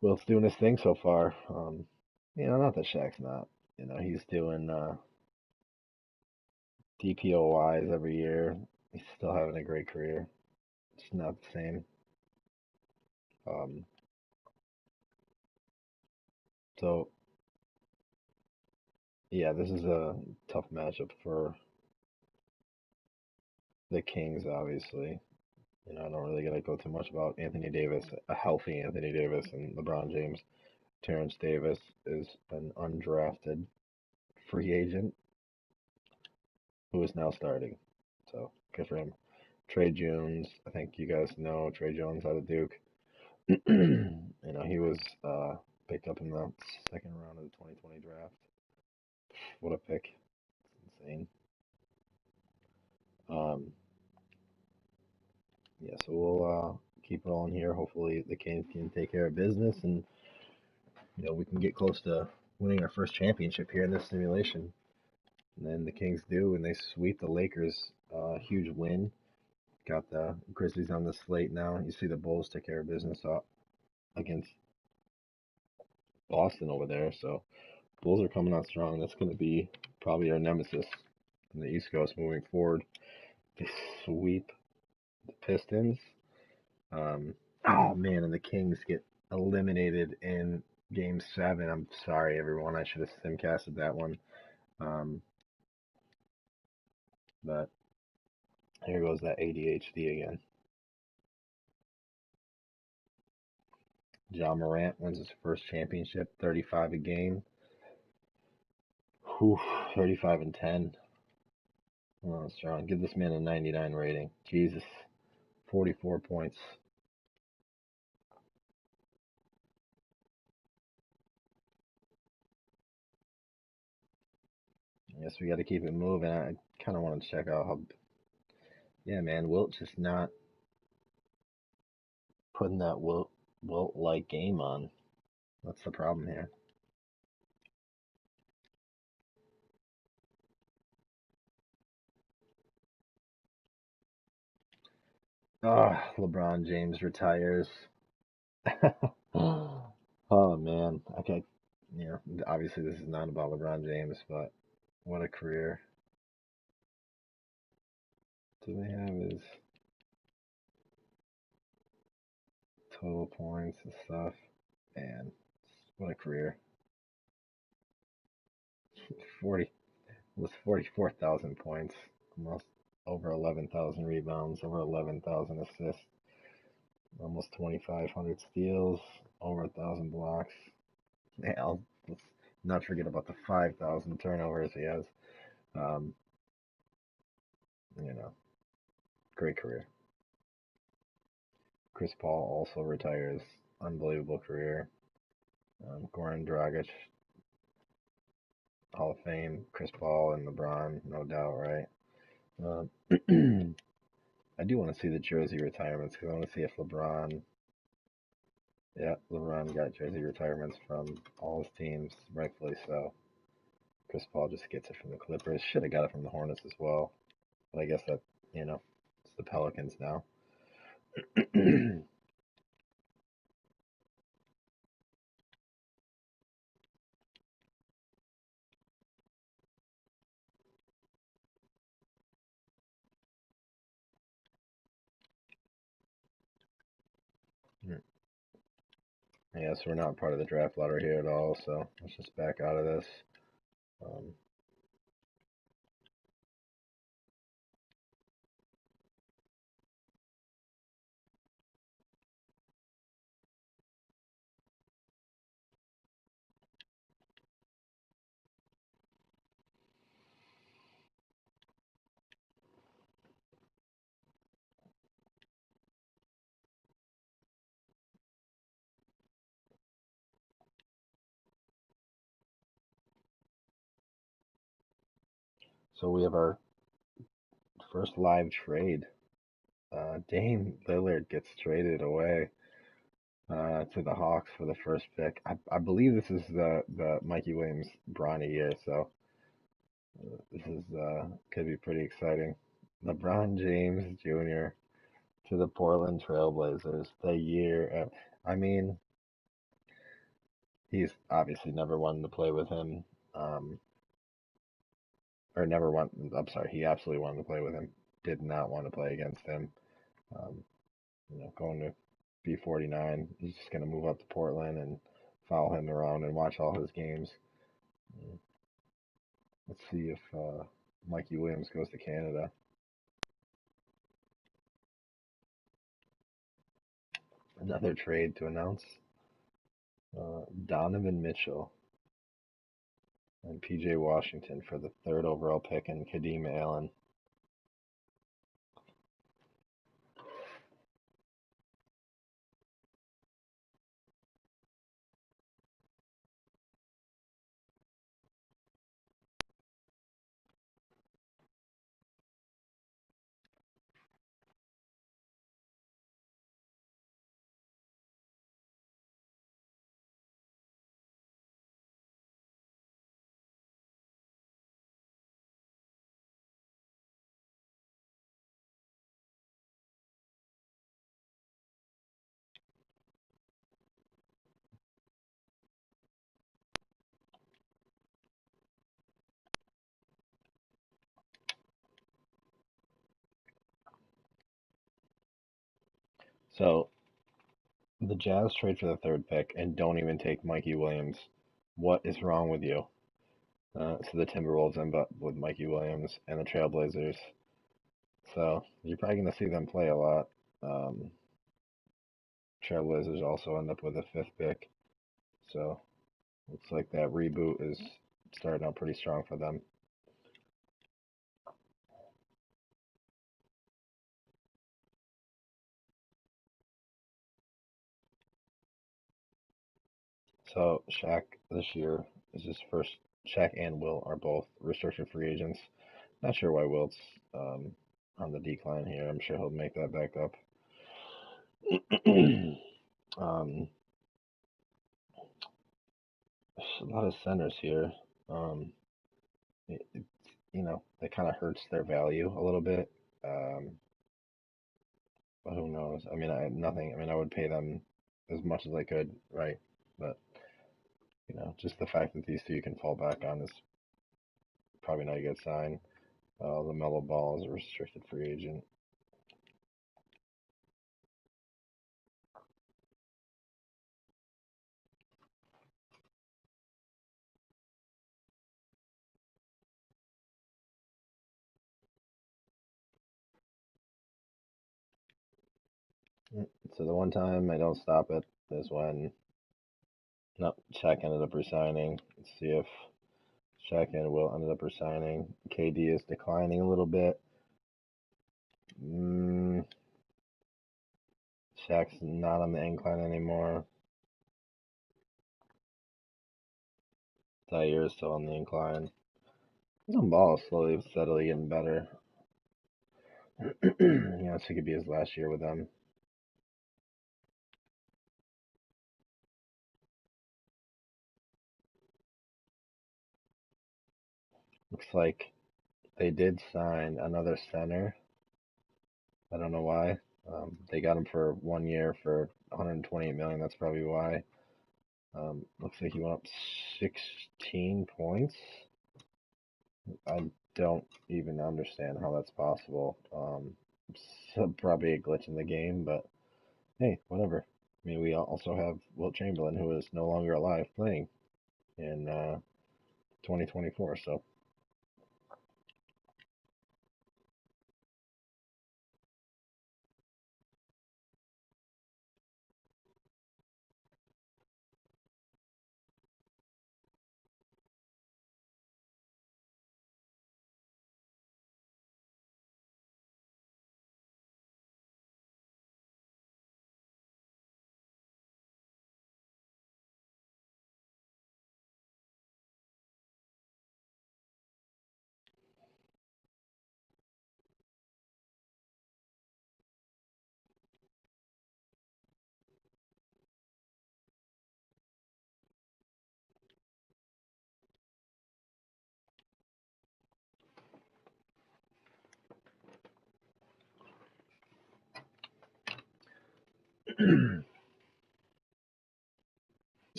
Wilt's doing his thing so far. Not that Shaq's not. He's doing DPOYs every year. He's still having a great career. It's not the same. Um, so yeah, this is a tough matchup for the Kings, obviously. I don't really gotta go too much about Anthony Davis, a healthy Anthony Davis, and LeBron James. Terrence Davis is an undrafted free agent who is now starting. So good for him. Trey Jones, I think you guys know Trey Jones out of Duke. He was picked up in the second round of the 2020 draft. What a pick. It's insane. Um, yeah, so we'll keep rolling here. Hopefully the Kings can take care of business, and we can get close to winning our first championship here in this simulation. And then the Kings do, and they sweep the Lakers. Huge win. Got the Grizzlies on the slate now. You see the Bulls take care of business against Boston over there. So Bulls are coming out strong. That's going to be probably our nemesis in the East Coast moving forward. They sweep the Pistons. Oh man, and the Kings get eliminated in Game 7. I'm sorry, everyone. I should have simcasted that one. Um, but here goes that ADHD again. John Morant wins his first championship, 35 a game. Whew, 35 and 10. Oh, strong. Give this man a 99 rating. Jesus, 44 points. I guess we got to keep it moving. I kind of want to check out how. Yeah, man, Wilt just not putting that Wilt like game on. That's the problem here. Oh, LeBron James retires. Oh man, okay. Obviously this is not about LeBron James, but what a career. Do they have his total points and stuff? Man, what a career. 40 was 44,000 points, almost over 11,000 rebounds, over 11,000 assists, almost 2,500 steals, over 1,000 blocks. Yeah, let's not forget about the 5,000 turnovers he has. Um, you know, Great career. Chris Paul also retires. Unbelievable career. Goran Dragic, Hall of Fame. Chris Paul and LeBron, no doubt, right? I do want to see the jersey retirements because I want to see if LeBron got jersey retirements from all his teams, rightfully so. Chris Paul just gets it from the Clippers. Should have got it from the Hornets as well, but I guess that it's the Pelicans now. Yeah, so we're not part of the draft lottery here at all, so let's just back out of this. Um, so we have our first live trade. Dame Lillard gets traded away to the Hawks for the first pick. I believe this is the Mikey Williams Bronny year, so this is could be pretty exciting. LeBron James Jr. to the Portland Trailblazers. The year, I mean, he's obviously never wanted to play with him, um, or never want. I'm sorry, he absolutely wanted to play with him. Did not want to play against him. Um, going to B49. He's just going to move up to Portland and follow him around and watch all his games. Let's see if Mikey Williams goes to Canada. Another trade to announce. Donovan Mitchell and PJ Washington for the third overall pick and Kadeem Allen. So the Jazz trade for the third pick and don't even take Mikey Williams. What is wrong with you? So the Timberwolves end up with Mikey Williams and the Trailblazers. So you're probably going to see them play a lot. Um, Trailblazers also end up with a fifth pick. So looks like that reboot is starting out pretty strong for them. So Shaq this year is his first. Shaq and Wilt are both restricted free agents. Not sure why Wilt's on the decline here. I'm sure he'll make that back up. um, a lot of centers here. Um, it, that kind of hurts their value a little bit. Um, but who knows? I mean, nothing. I mean, I would pay them as much as I could, right? But just the fact that these two you can fall back on is probably not a good sign. LaMelo Ball is a restricted free agent. So the one time I don't stop it is when no, Shaq ended up resigning. Let's see if Shaq and Will ended up resigning. KD is declining a little bit. Mm, Shaq's not on the incline anymore. Zaire is still on the incline. His own ball is slowly, steadily getting better. This could be his last year with them. Looks like they did sign another center. I don't know why. They got him for 1 year for 128 million. That's probably why. Looks like he went up 16 points. I don't even understand how that's possible. So probably a glitch in the game, but hey, whatever. I mean, we also have Wilt Chamberlain, who is no longer alive, playing in 2024. So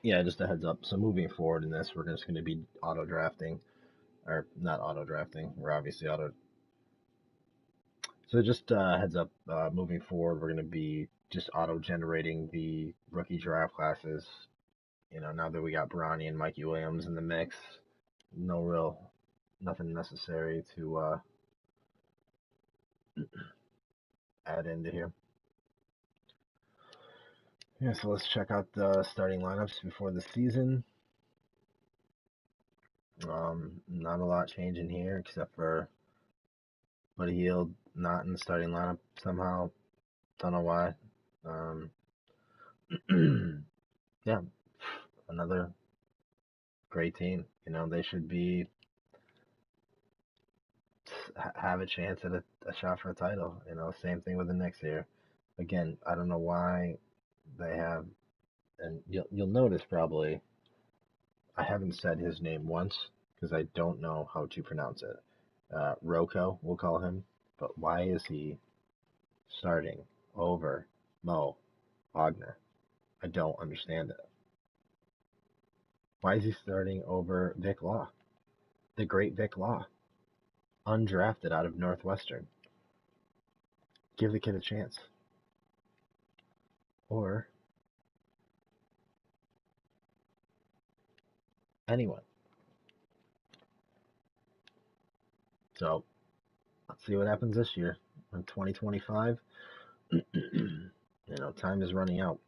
Yeah, just a heads up. So moving forward in this, we're just going to be auto drafting, or not auto drafting. We're obviously auto. So just heads up. Moving forward, we're going to be just auto generating the rookie draft classes. You know, now that we got Bronny and Mikey Williams in the mix, no real, nothing necessary to add into here. Yeah, so let's check out the starting lineups before the season. Not a lot changing here except for Buddy Hield not in the starting lineup somehow. Don't know why. Um, yeah, another great team. You know, they should be have a chance at a shot for a title. You know, same thing with the Knicks here. Again, I don't know why they have, and you'll notice probably I haven't said his name once because I don't know how to pronounce it. Roko, we'll call him. But why is he starting over Mo Wagner? I don't understand it. Why is he starting over Vic Law, the great Vic Law, undrafted out of Northwestern? Give the kid a chance. Or anyone. So let's see what happens this year in 2025. Time is running out.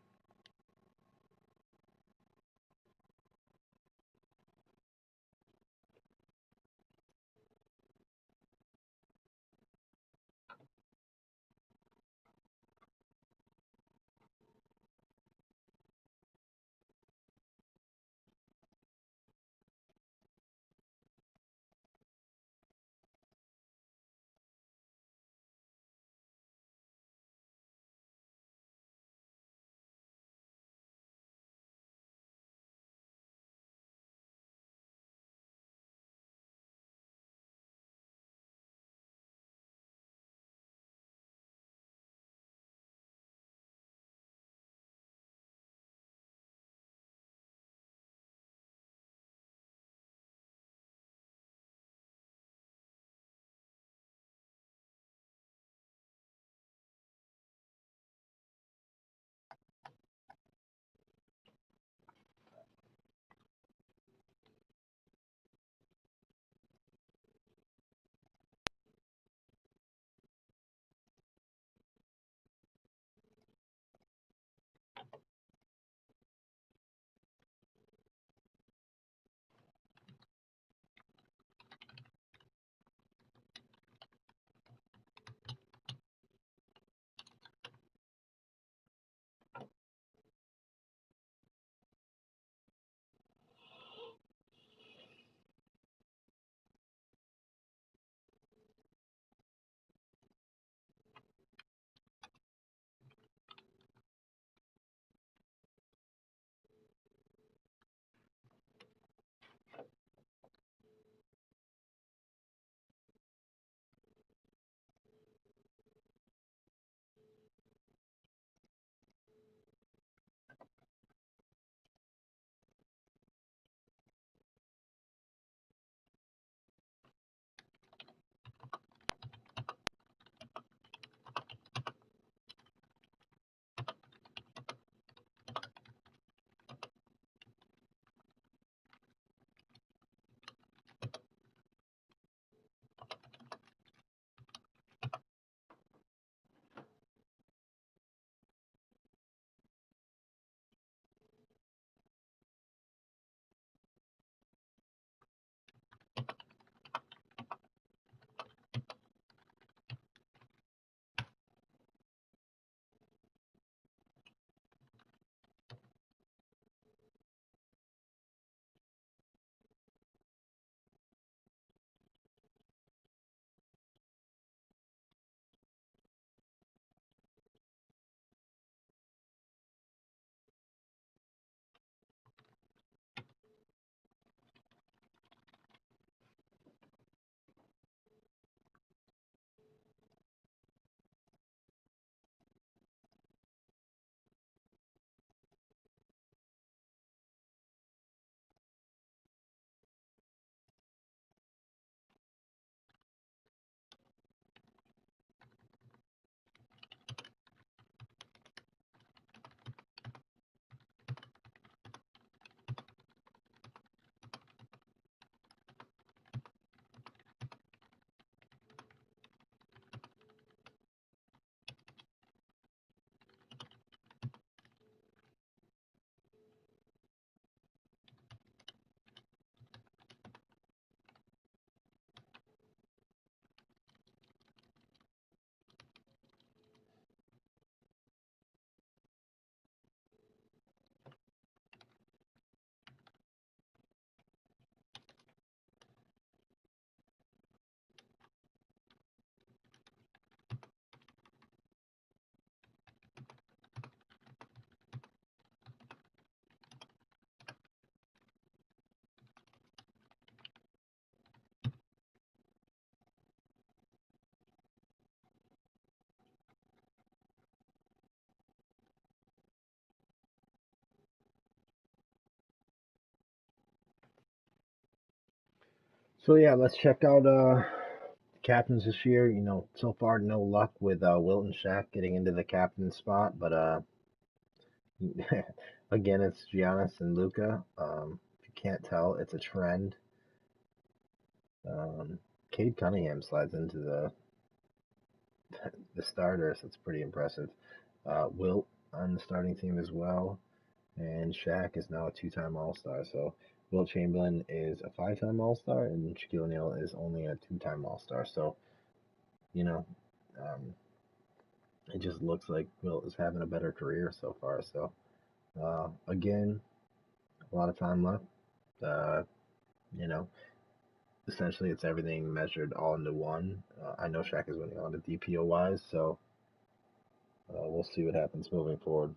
So yeah, let's check out captains this year. So far no luck with Wilt and Shaq getting into the captain spot, but again it's Giannis and Luca. If you can't tell, it's a trend. Um, Cade Cunningham slides into the starters. That's pretty impressive. Wilt on the starting team as well, and Shaq is now a two-time All-Star. So Wilt Chamberlain is a five-time All-Star, and Shaquille O'Neal is only a two-time All-Star. So you know, um, it just looks like Wilt is having a better career so far. So again, a lot of time left. Uh, you know, essentially it's everything measured all into one. I know Shaq is winning on the DPOYs, so we'll see what happens moving forward.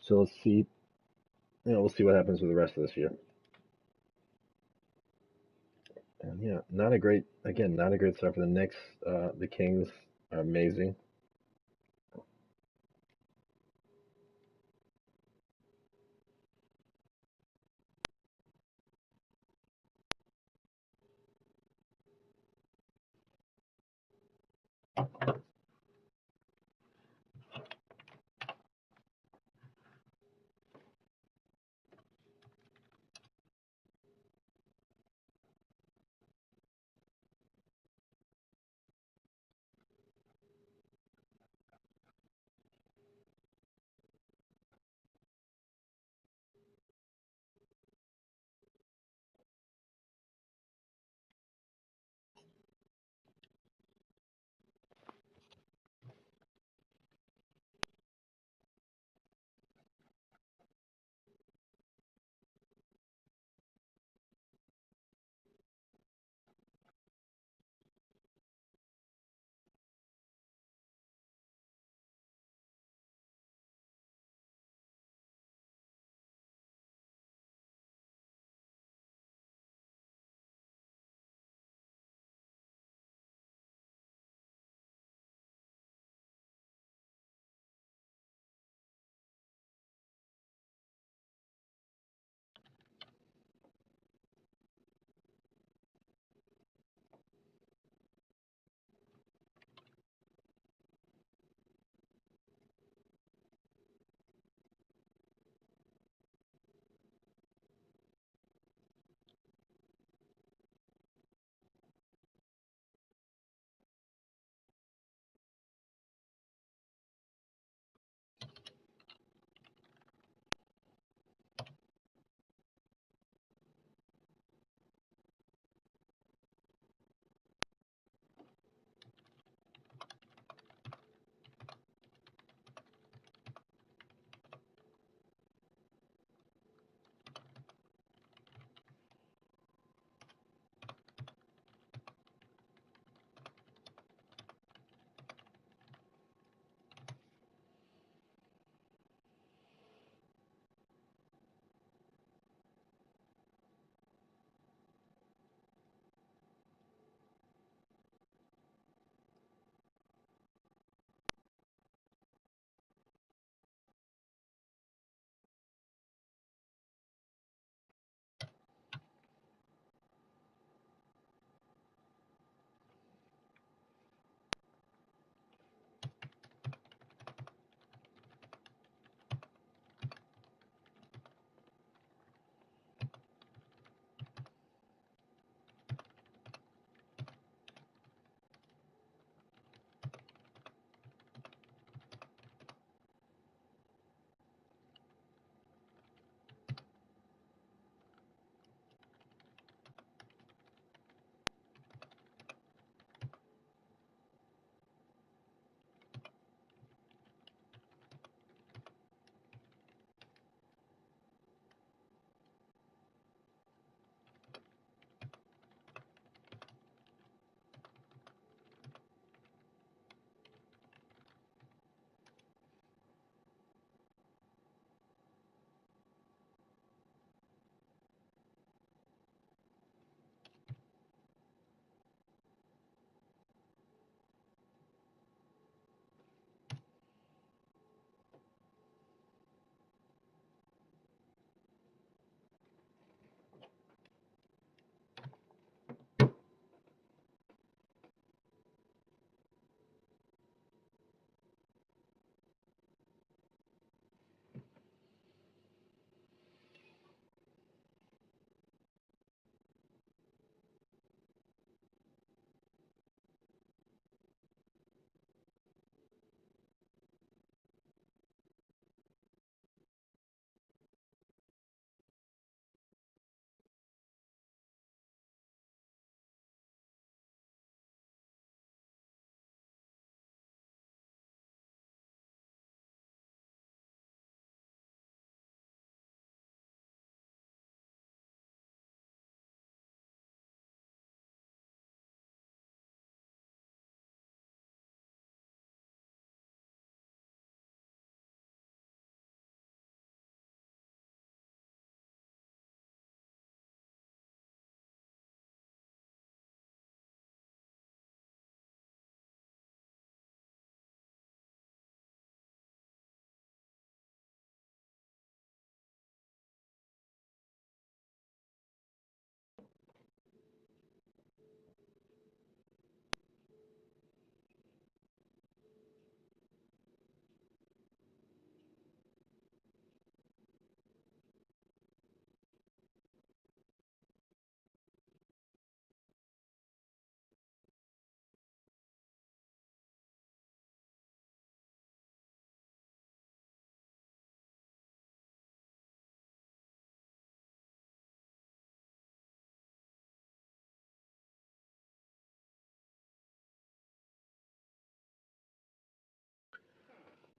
So let's see. We'll see what happens with the rest of this year. And yeah, not a great start for the Knicks. The Kings are amazing.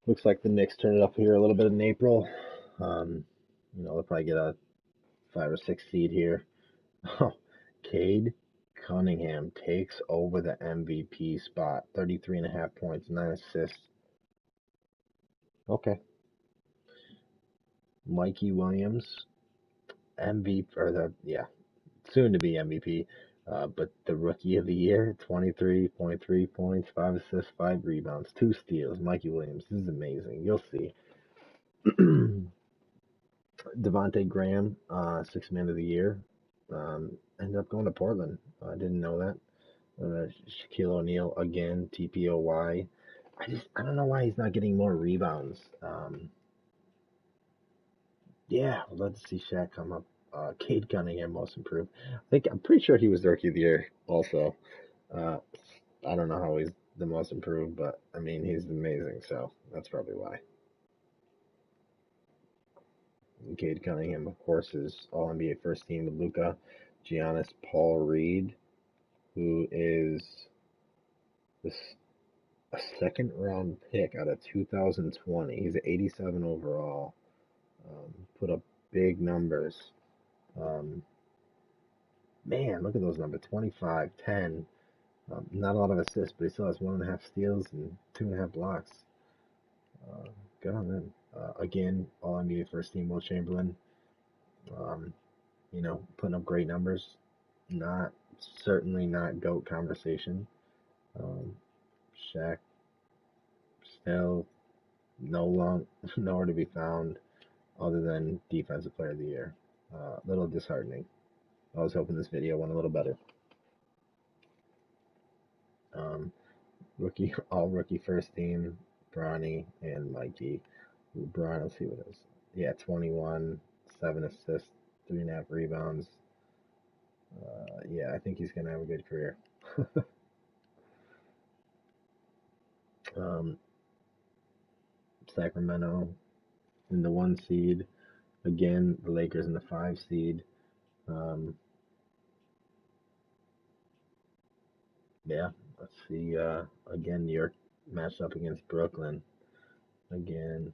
Looks like the Knicks turn it up here a little bit in April. Um, they'll probably get a 5 or 6 seed here. Oh, Cade Cunningham takes over the MVP spot. 33.5 points, 9 assists. Okay. Mikey Williams, MVP, or soon to be MVP. But the rookie of the year, 23.3 points, 5 assists, 5 rebounds, 2 steals. Mikey Williams, this is amazing. You'll see. Devontae Graham, 6 man of the year, ended up going to Portland. I didn't know that. Shaquille O'Neal again, TPOY. I don't know why he's not getting more rebounds. Yeah, I'd love to see Shaq come up. Cade Cunningham, most improved. I'm pretty sure he was the rookie of the year also. Uh, I don't know how he's the most improved, but I mean he's amazing, so that's probably why. Cade Cunningham, of course, is All NBA first team with Luka, Giannis, Paul Reed, who is this a second round pick out of 2020. He's at 87 overall. Put up big numbers. Um, Man, look at those numbers: 25, 10. Not a lot of assists, but he still has 1.5 steals and 2.5 blocks. Uh, Good on them. Again, All NBA first team Will Chamberlain. Um, putting up great numbers. Not Certainly not GOAT conversation. Um, Shaq still nowhere to be found other than defensive player of the year. A little disheartening. I was hoping this video went a little better. Um, all rookie first team, Bronny and Mikey. Bron, let's see what it is. Yeah, 21, 7 assists, 3.5 rebounds. Yeah, I think he's gonna have a good career. um, Sacramento in the 1 seed. Again, the Lakers in the 5 seed. Um, yeah, let's see. Again, New York matched up against Brooklyn. Again,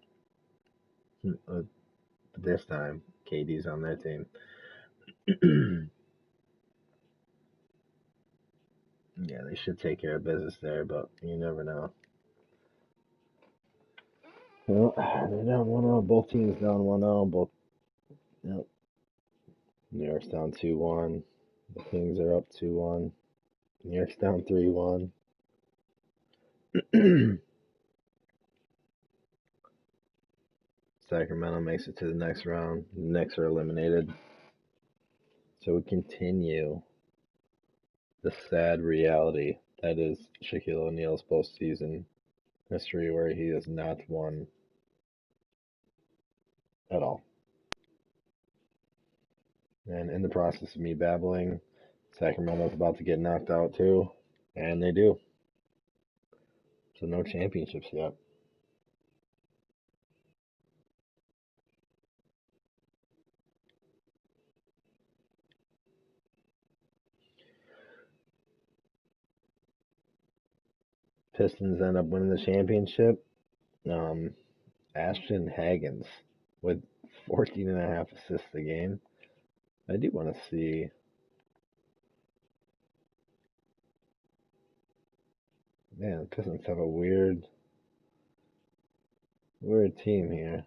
this time KD's on their team. Yeah, they should take care of business there, but you never know. Well, they're down 1-0. Both teams down 1-0. Both. Yep. New York's down 2-1. The Kings are up 2-1. New York's down 3-1. Sacramento makes it to the next round. The Knicks are eliminated. So we continue the sad reality that is Shaquille O'Neal's postseason history, where he has not won at all. And in the process of me babbling, Sacramento's about to get knocked out too. And they do. So no championships yet. Pistons end up winning the championship. Um, Ashton Hagens with 14.5 assists a game. I do want to see. Man, the Pistons have a weird team here.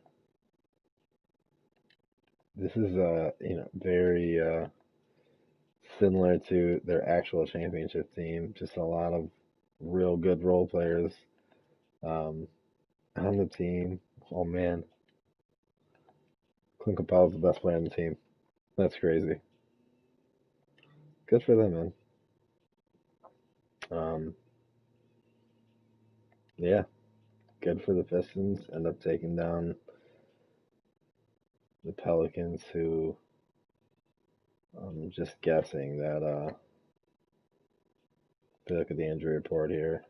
This is very similar to their actual championship team. Just a lot of real good role players um, on the team. Oh man, Clint Capela's the best player on the team. That's crazy. Good for them, man. Um, yeah, good for the Pistons. End up taking down the Pelicans, who I'm just guessing that. If you look at the injury report here,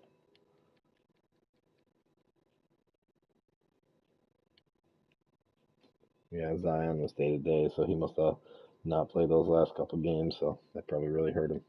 yeah, Zion was day to day, so he must have not played those last couple games, so that probably really hurt him.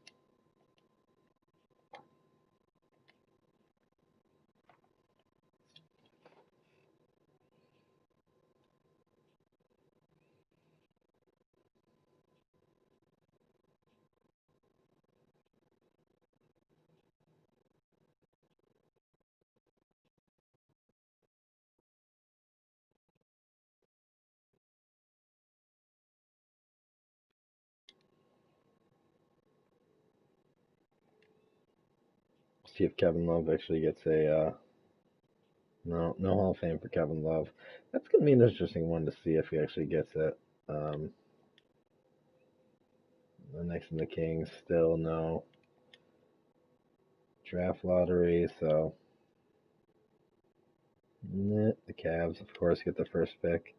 see if Kevin Love actually gets a no Hall of Fame for Kevin Love. That's gonna be an interesting one to see if he actually gets it. Um, the Knicks and the Kings still no draft lottery, so the Cavs of course get the first pick.